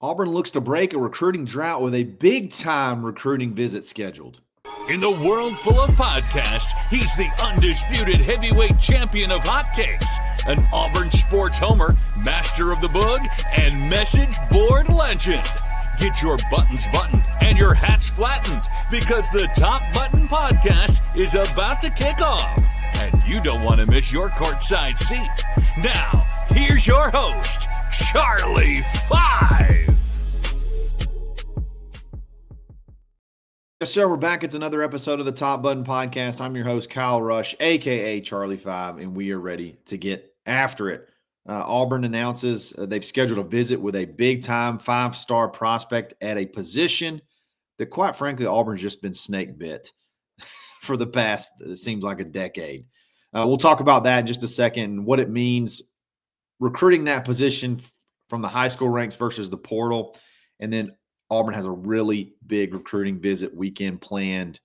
Auburn looks to break a recruiting drought with a big-time recruiting visit scheduled. In the world full of podcasts, he's the undisputed heavyweight champion of hot takes, an Auburn sports homer, master of the boog, and message board legend. Get your buttons buttoned and your hats flattened because the Top Button Podcast is about to kick off. And you don't want to miss your courtside seat. Now, here's your host, Charlie 5. Yes, sir. We're back. It's another episode of the Top Button Podcast. I'm your host, Kyle Rush, a.k.a. Charlie 5, and we are ready to get after it. Auburn announces they've scheduled a visit with a big-time five-star prospect at a position that, quite frankly, Auburn's just been snake bit for the past, it seems like, a decade. We'll talk about that in just a second and what it means recruiting that position from the high school ranks versus the portal, and then Auburn has a really big recruiting visit weekend planned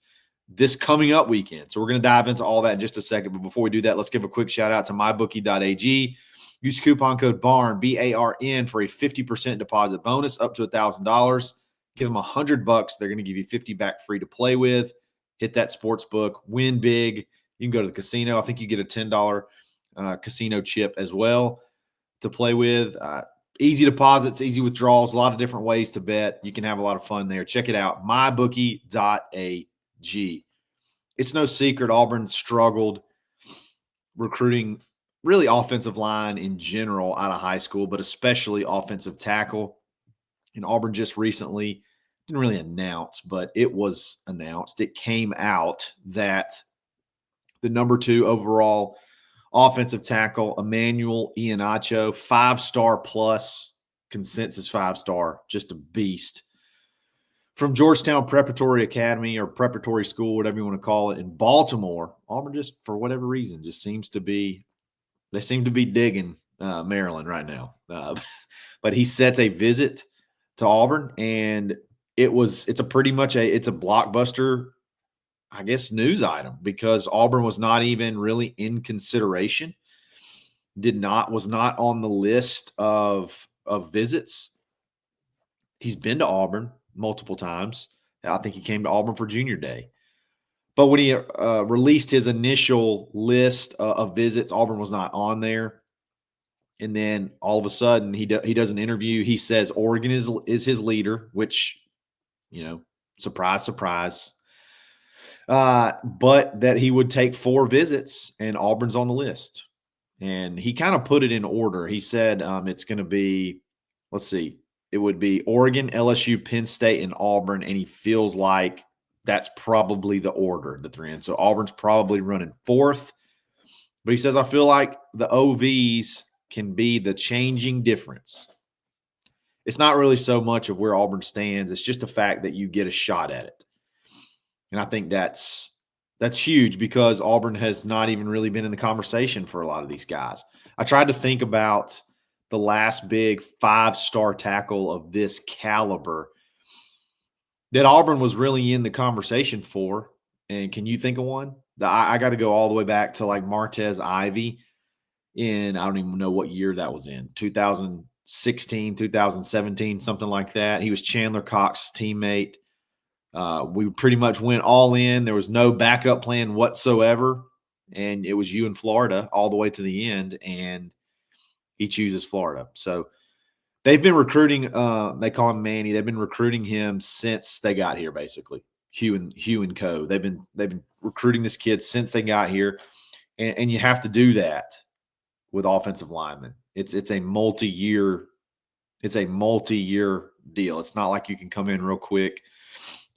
this coming up weekend. So we're going to dive into all that in just a second. But before we do that, let's give a quick shout out to mybookie.ag. Use coupon code BARN, B-A-R-N, for a 50% deposit bonus up to $1,000. Give them $100. They're going to give you $50 back free to play with. Hit that sports book, win big. You can go to the casino. I think you get a $10 casino chip as well to play with. Easy deposits, easy withdrawals, a lot of different ways to bet. You can have a lot of fun there. Check it out, mybookie.ag. It's no secret Auburn struggled recruiting really offensive line in general out of high school, but especially offensive tackle. And Auburn just recently didn't really announce, but it was announced. It came out that the number 2 overall offensive tackle, Immanuel Iheanacho, 5-star plus, consensus 5-star, just a beast. From Georgetown Preparatory Academy or Preparatory School, whatever you want to call it, in Baltimore, Auburn just, for whatever reason, just seems to be – they seem to be digging Maryland right now. But he sets a visit to Auburn, and it's a blockbuster, I guess, news item because Auburn was not even really in consideration, was not on the list of visits. He's been to Auburn multiple times. I think he came to Auburn for Junior Day. But when he released his initial list of visits, Auburn was not on there. And then all of a sudden he does an interview. He says Oregon is his leader, which, surprise, surprise. But that he would take 4 visits, and Auburn's on the list. And he kind of put it in order. He said it's going to be, it would be Oregon, LSU, Penn State, and Auburn, and he feels like that's probably the order that they're in. So Auburn's probably running 4th. But he says, I feel like the OVs can be the changing difference. It's not really so much of where Auburn stands. It's just the fact that you get a shot at it. And I think that's huge because Auburn has not even really been in the conversation for a lot of these guys. I tried to think about the last big 5-star tackle of this caliber that Auburn was really in the conversation for. And can you think of one? I got to go all the way back to like Martez Ivey in, I don't even know what year that was in, 2016, 2017, something like that. He was Chandler Cox's teammate. We pretty much went all in. There was no backup plan whatsoever, and it was you in Florida all the way to the end, and he chooses Florida. So they've been recruiting. They call him Manny. They've been recruiting him since they got here, basically. Hugh and Co. They've been recruiting this kid since they got here, and you have to do that with offensive linemen. It's a multi-year deal. It's not like you can come in real quick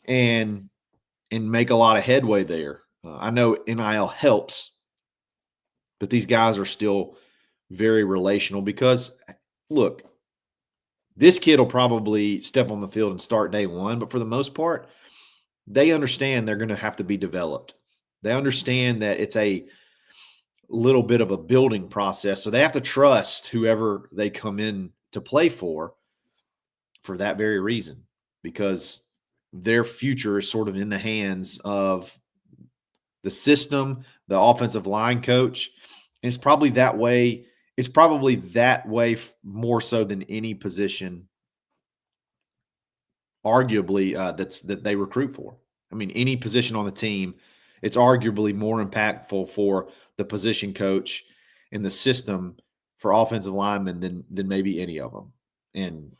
and make a lot of headway there. I know NIL helps, but these guys are still very relational because, look, this kid will probably step on the field and start day one, but for the most part, they understand they're going to have to be developed. They understand that it's a little bit of a building process, so they have to trust whoever they come in to play for that very reason, because their future is sort of in the hands of the system, the offensive line coach. And it's probably that way. It's probably that way more so than any position arguably that they recruit for. I mean, any position on the team, it's arguably more impactful for the position coach and the system for offensive linemen than maybe any of them. And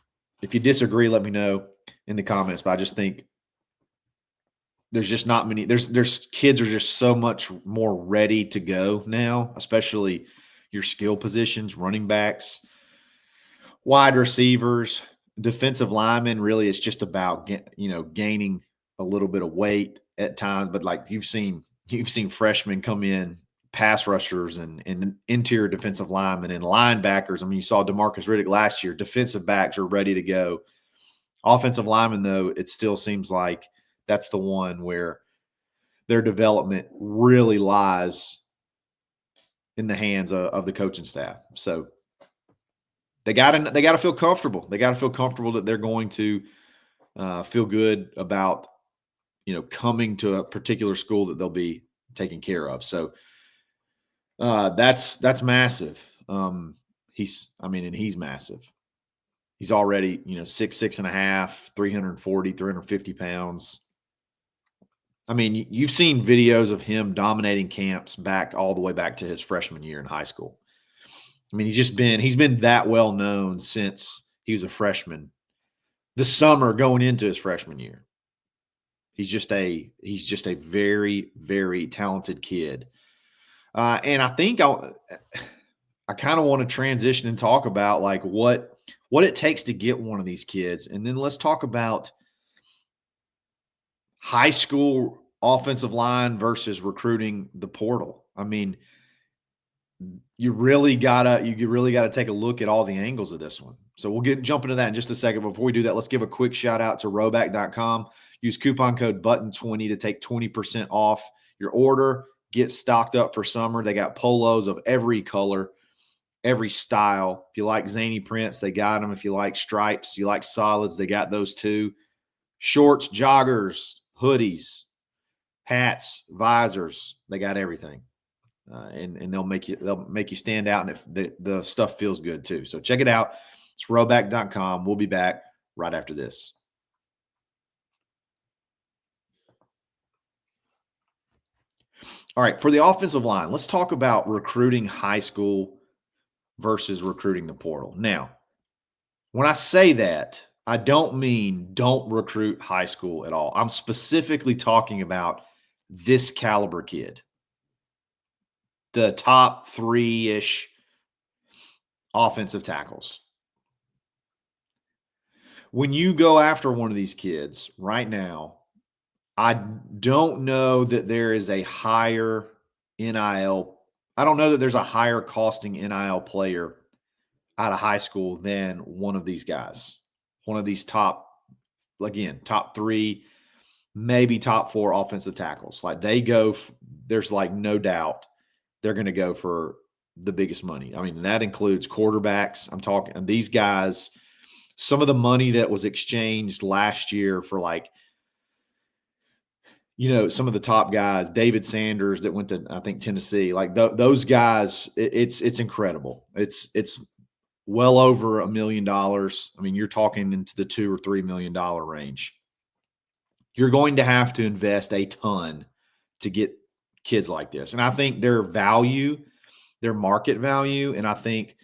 if you disagree, let me know in the comments. But I just think there's just not many. There's kids are just so much more ready to go now, especially your skill positions, running backs, wide receivers, defensive linemen. Really, it's just about gaining a little bit of weight at times. But like you've seen freshmen come in, pass rushers and interior defensive linemen and linebackers. I mean, you saw Demarcus Riddick last year. Defensive backs are ready to go. Offensive linemen, though, it still seems like that's the one where their development really lies in the hands of the coaching staff. So they got to feel comfortable. They got to feel comfortable that they're going to feel good about coming to a particular school that they'll be taken care of. So that's massive. He's massive. He's already 6'6.5", 340, 350 pounds. I mean, you've seen videos of him dominating camps back all the way back to his freshman year in high school. I mean, he's been that well known since he was a freshman. The summer going into his freshman year. He's just a very, very talented kid. And I think I kind of want to transition and talk about like what it takes to get one of these kids. And then let's talk about high school offensive line versus recruiting the portal. I mean, you really gotta take a look at all the angles of this one. So we'll jump into that in just a second. Before we do that, let's give a quick shout out to Roback.com. Use coupon code BUTTON20 to take 20% off your order. Get stocked up for summer. They got polos of every color, every style. If you like zany prints, they got them. If you like stripes, you like solids, they got those too. Shorts, joggers, hoodies, hats, visors, they got everything. And they'll make you stand out, and if the stuff feels good too. So check it out. It's Roback.com. We'll be back right after this. All right, for the offensive line, let's talk about recruiting high school versus recruiting the portal. Now, when I say that, I don't mean don't recruit high school at all. I'm specifically talking about this caliber kid, the top 3-ish offensive tackles. When you go after one of these kids right now, I don't know that there is a higher NIL. I don't know that there's a higher costing NIL player out of high school than one of these guys. One of these top 3, maybe top 4 offensive tackles. Like there's like no doubt they're going to go for the biggest money. I mean, that includes quarterbacks. I'm talking these guys, some of the money that was exchanged last year for some of the top guys, David Sanders that went to, I think, Tennessee, like those guys, it's incredible. It's well over $1 million. I mean, you're talking into the $2 or $3 million range. You're going to have to invest a ton to get kids like this. And I think their market value, and I think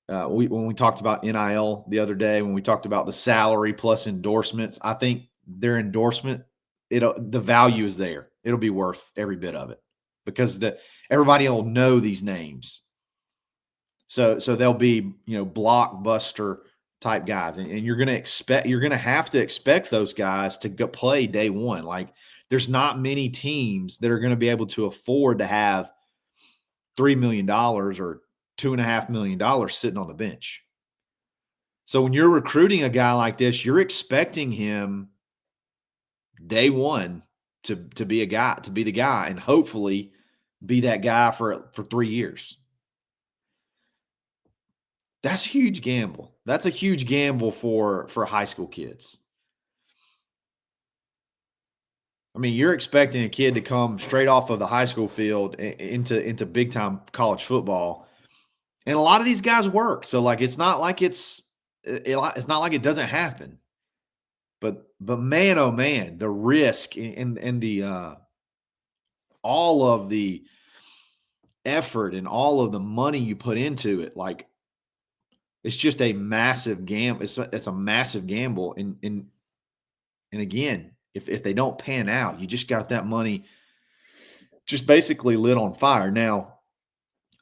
when we talked about NIL the other day, when we talked about the salary plus endorsements, I think their endorsement, the value is there. It'll be worth every bit of it because everybody will know these names. So they'll be, blockbuster type guys. And you're going to have to expect those guys to go play day one. Like there's not many teams that are going to be able to afford to have $3 million or $2.5 million sitting on the bench. So when you're recruiting a guy like this, you're expecting him day one to be the guy, and hopefully be that guy for 3 years. That's a huge gamble. That's a huge gamble for high school kids. I mean, you're expecting a kid to come straight off of the high school field into big time college football, and a lot of these guys work. So like, it's not like it doesn't happen. But man, oh man, the risk and the all of the effort and all of the money you put into it, like it's just a massive gamble. It's a massive gamble. And again, if they don't pan out, you just got that money just basically lit on fire. Now,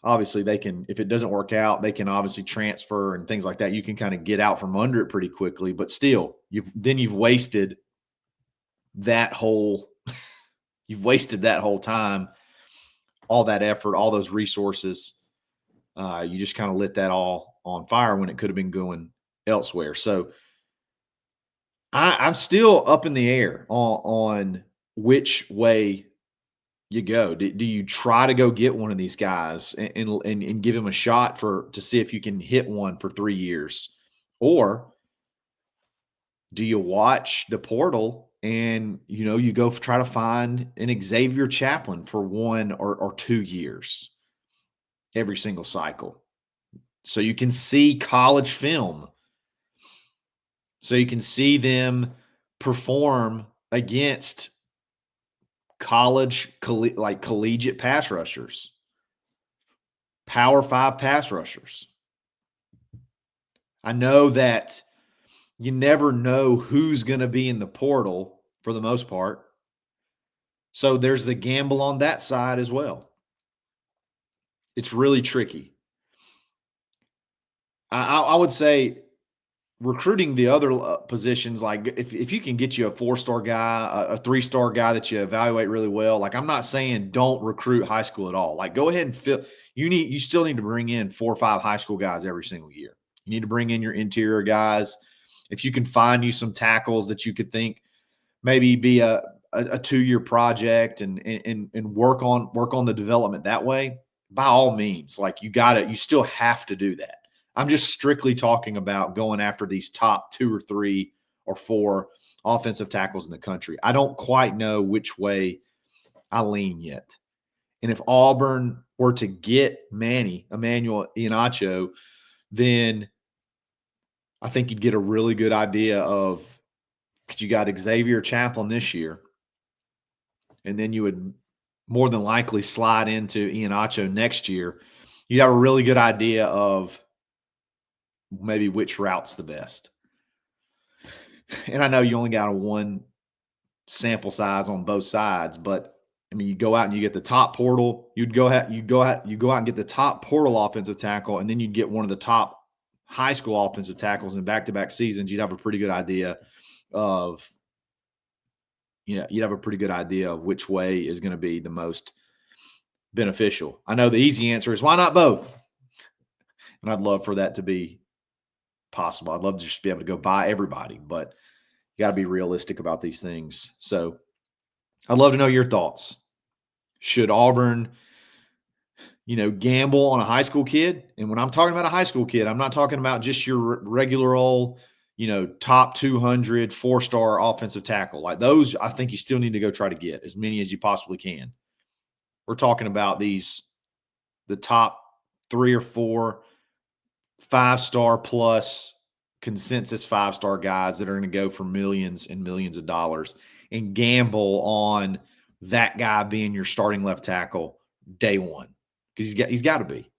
obviously they can, if it doesn't work out, they can obviously transfer and things like that. You can kind of get out from under it pretty quickly, but still you've wasted that whole time, all that effort, all those resources. You just kind of lit that all on fire when it could have been going elsewhere. So I'm still up in the air on which way you go. Do you try to go get one of these guys and give him a shot to see if you can hit one for 3 years? Or do you watch the portal and you go try to find an Xavier Chaplin for 1 or 2 years every single cycle? So you can see college film. So you can see them perform against collegiate pass rushers, Power 5 pass rushers. I know that you never know who's going to be in the portal for the most part. So there's the gamble on that side as well. It's really tricky. I would say recruiting the other positions, like if you can get you a 4-star guy, a 3-star guy that you evaluate really well, like I'm not saying don't recruit high school at all. Like go ahead and you still need to bring in 4 or 5 high school guys every single year. You need to bring in your interior guys. If you can find you some tackles that you could think maybe be a 2-year project and work on the development that way, by all means, like you still have to do that. I'm just strictly talking about going after these top 2 or 3 or 4 offensive tackles in the country. I don't quite know which way I lean yet. And if Auburn were to get Immanuel Iheanacho, then I think you'd get a really good idea of, because you got Xavier Chaplin this year, and then you would more than likely slide into Iheanacho next year. You'd have a really good idea of maybe which route's the best. And I know you only got a 1 sample size on both sides, but I mean, you go out and you get the top portal. You go out and get the top portal offensive tackle, and then you'd get one of the top high school offensive tackles in back-to-back seasons. You'd have a pretty good idea of, you'd have a pretty good idea of which way is going to be the most beneficial. I know the easy answer is why not both? And I'd love for that to be possible. I'd love to just be able to go buy everybody, but you got to be realistic about these things. So I'd love to know your thoughts. Should Auburn, gamble on a high school kid? And when I'm talking about a high school kid, I'm not talking about just your regular old, top 200 4-star offensive tackle. Like those, I think you still need to go try to get as many as you possibly can. We're talking about the top 3 or 4 5-star plus consensus 5-star guys that are going to go for millions and millions of dollars and gamble on that guy being your starting left tackle day one, because he's got to be.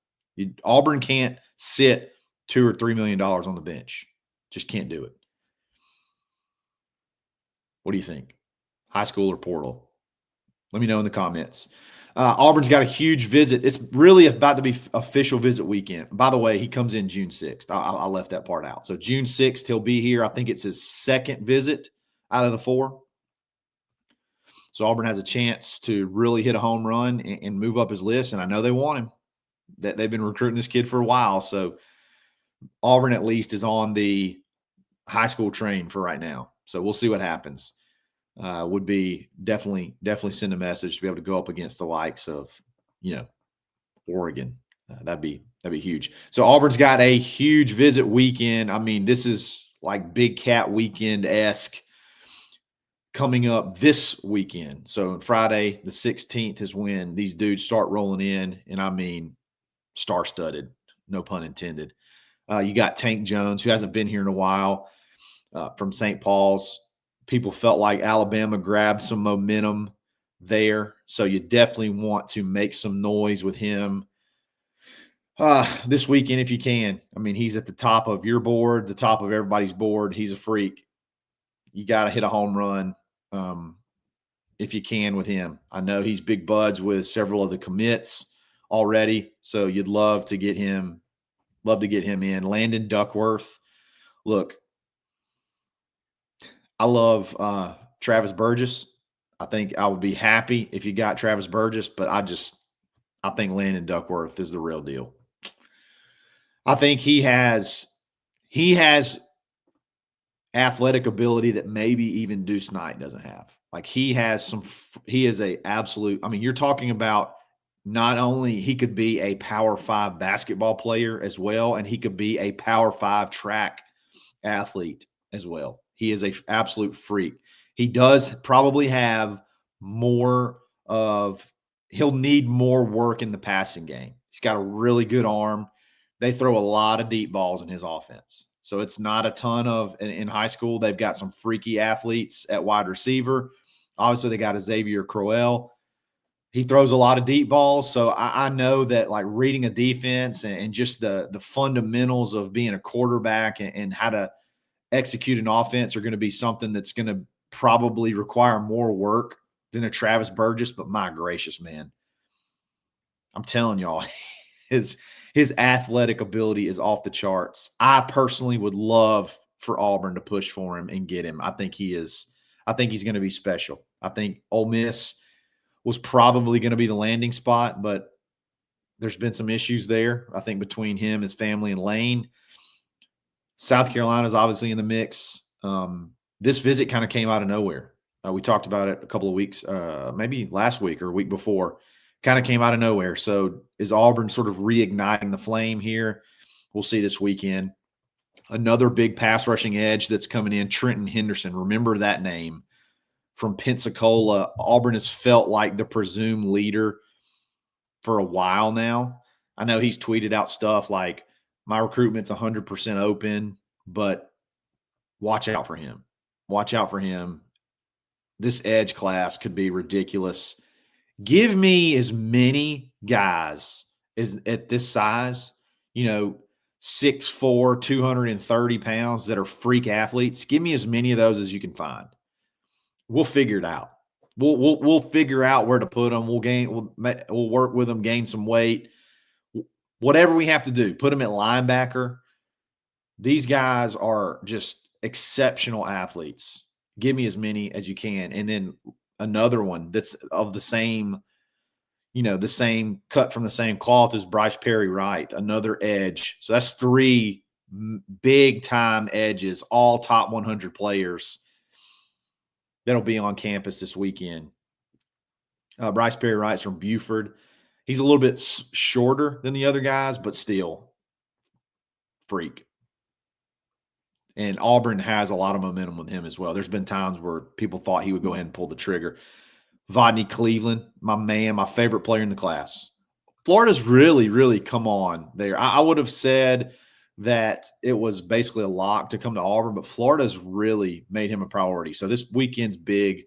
Auburn can't sit $2 or $3 million on the bench. Just can't do it. What do you think? High school or portal? Let me know in the comments. Auburn's got a huge visit. It's really about to be official visit weekend. By the way, he comes in June 6th. I left that part out. So June 6th, he'll be here. I think it's his 2nd visit out of the 4. So Auburn has a chance to really hit a home run and move up his list, and I know they want him. They've been recruiting this kid for a while, so Auburn at least is on the high school train for right now. So we'll see what happens. Would be definitely send a message to be able to go up against the likes of, Oregon. That'd be huge. So Auburn's got a huge visit weekend. I mean, this is like Big Cat weekend-esque coming up this weekend. So Friday the 16th is when these dudes start rolling in, and I mean star-studded, no pun intended. You got Tank Jones, who hasn't been here in a while, from St. Paul's. people felt like Alabama grabbed some momentum there. So you definitely want to make some noise with him this weekend if you can. I mean, he's at the top of your board, the top of everybody's board. He's a freak. You got to hit a home run if you can with him. I know he's big buds with several of the commits already, so you'd love to get him in. Landon Duckworth. Look, I love Travis Burgess. I think I would be happy if you got Travis Burgess, but I think Landon Duckworth is the real deal. I think he has athletic ability that maybe even Deuce Knight doesn't have. Like he is a absolute, I mean, you're talking about not only he could be a Power 5 basketball player as well, and he could be a Power 5 track athlete as well. He is a absolute freak. He does probably have he'll need more work in the passing game. He's got a really good arm. They throw a lot of deep balls in his offense. So it's not a ton of in high school. They've got some freaky athletes at wide receiver. Obviously, they got a Xavier Crowell. He throws a lot of deep balls. So I know that like reading a defense and just the fundamentals of being a quarterback and how to execute an offense are going to be something that's going to probably require more work than a Travis Burgess. But my gracious, man, I'm telling y'all, his athletic ability is off the charts. I personally would love for Auburn to push for him and get him. I think he's going to be special. I think Ole Miss was probably going to be the landing spot, but there's been some issues there, I think, between him, his family, and Lane. South Carolina is obviously in the mix. This visit kind of came out of nowhere. We talked about it a couple of weeks, maybe last week or a week before. Kind of came out of nowhere. So is Auburn sort of reigniting the flame here? We'll see this weekend. Another big pass rushing edge that's coming in, Trenton Henderson. Remember that name from Pensacola. Auburn has felt like the presumed leader for a while now. I know he's tweeted out stuff like, my recruitment's 100% open, but watch out for him. Watch out for him. This edge class could be ridiculous. Give me as many guys as at this size, 6'4", 230 pounds that are freak athletes. Give me as many of those as you can find. We'll figure it out. We'll figure out where to put them. We'll work with them, gain some weight. Whatever we have to do, put them at linebacker. These guys are just exceptional athletes. Give me as many as you can. And then another one that's of the same cut from the same cloth as Bryce Perry Wright, another edge. So that's 3 big-time edges, all top 100 players that'll be on campus this weekend. Bryce Perry Wright's from Buford. He's a little bit shorter than the other guys, but still freak. And Auburn has a lot of momentum with him as well. There's been times where people thought he would go ahead and pull the trigger. Vodney Cleveland, my man, my favorite player in the class. Florida's really, really come on there. I would have said that it was basically a lock to come to Auburn, but Florida's really made him a priority. So this weekend's big,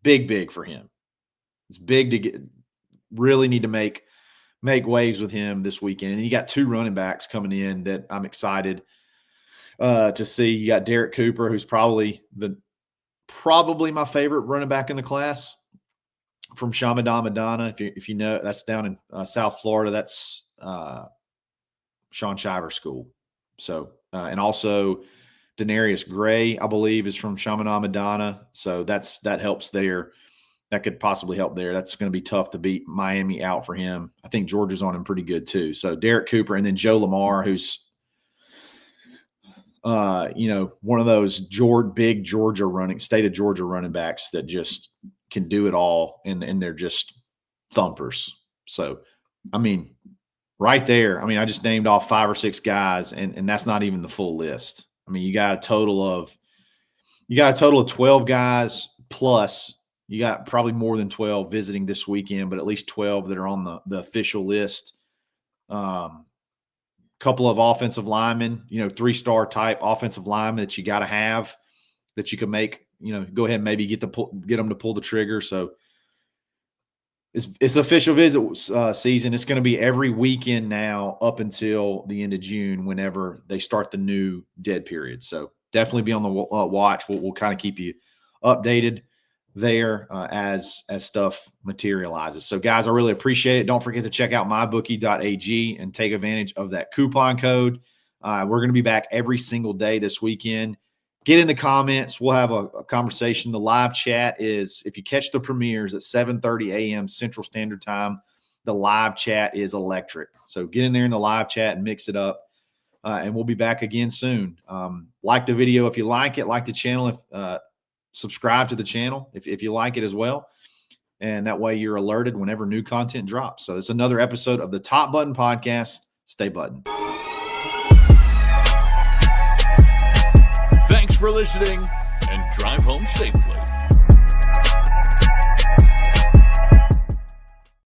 big, big for him. It's big to really need to make waves with him this weekend. And you got 2 running backs coming in that I'm excited to see. You got Derek Cooper, who's probably my favorite running back in the class from Shamadama. If you know, that's down in South Florida. That's Sean Shiver's school. So, and also Denarius Gray, I believe, is from Shamadama. So that helps there. That could possibly help there. That's going to be tough to beat Miami out for him. I think Georgia's on him pretty good too. So Derek Cooper, and then Joe Lamar, who's one of those big state of Georgia running backs that just can do it all, and they're just thumpers. So, I mean, right there, I just named off 5 or 6 guys, and that's not even the full list. I mean, you got a total of 12 guys, plus you got probably more than 12 visiting this weekend, but at least 12 that are on the official list. Couple of offensive linemen, 3-star type offensive linemen that you got to have, that you can make go ahead and maybe get them to pull the trigger. So it's official visit season. It's going to be every weekend now up until the end of June, whenever they start the new dead period. So definitely be on the watch. We'll kind of keep you updated there as stuff materializes. So guys, I really appreciate it. Don't forget to check out mybookie.ag and take advantage of that coupon code. We're going to be back every single day this weekend. Get in the comments. We'll have a conversation. The live chat is, if you catch the premieres at 7:30 a.m. Central Standard Time, the live chat is electric. So get in there in the live chat and mix it up. And we'll be back again soon. Like the video if you like it. Like the channel. Subscribe to the channel if you like it as well. And that way you're alerted whenever new content drops. So it's another episode of the Top Button Podcast. Stay buttoned. Thanks for listening, and drive home safely.